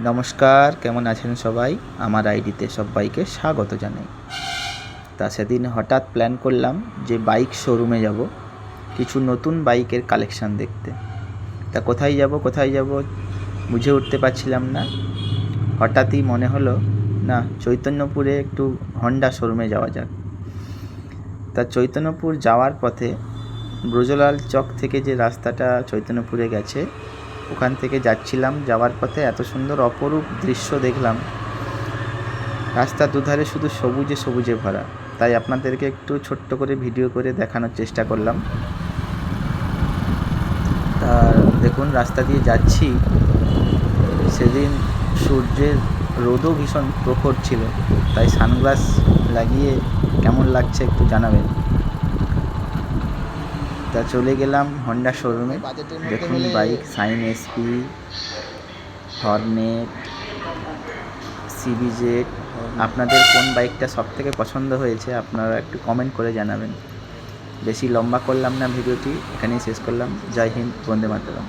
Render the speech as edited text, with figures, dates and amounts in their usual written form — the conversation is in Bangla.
নমস্কার, কেমন আছেন সবাই? আমার আইডিতে সবাইকে স্বাগত জানাই। তা সেদিন হঠাৎ প্ল্যান করলাম যে বাইক শোরুমে যাব, কিছু নতুন বাইকের কালেকশান দেখতে। তা কোথায় যাব বুঝে উঠতে পারছিলাম না। হঠাৎই মনে হলো না, চৈতন্যপুরে একটু হন্ডা শোরুমে যাওয়া যাক। তা চৈতন্যপুর যাওয়ার পথে ব্রজলাল চক থেকে যে রাস্তাটা চৈতন্যপুরে গেছে, ওখান থেকে যাচ্ছিলাম। যাওয়ার পথে এত সুন্দর অপরূপ দৃশ্য দেখলাম, রাস্তার দুধারে শুধু সবুজে সবুজে ভরা। তাই আপনাদেরকে একটু ছোট্ট করে ভিডিও করে দেখানোর চেষ্টা করলাম। তা দেখুন, রাস্তা দিয়ে যাচ্ছি, সেদিন সূর্যের রোদও ভীষণ প্রখর ছিল, তাই সানগ্লাস লাগিয়ে কেমন লাগছে একটু জানাবেন। তা চলে গেলাম হন্ডা শোরুমে। দেখুন bike Shine SP, Hornet, CBZ. আপনাদের কোন বাইকটা সবথেকে পছন্দ হয়েছে আপনারা একটু কমেন্ট করে জানাবেন। বেশি লম্বা করলাম না ভিডিওটি, এখানেই শেষ করলাম। জয় হিন্দ, বন্দে মাতরম।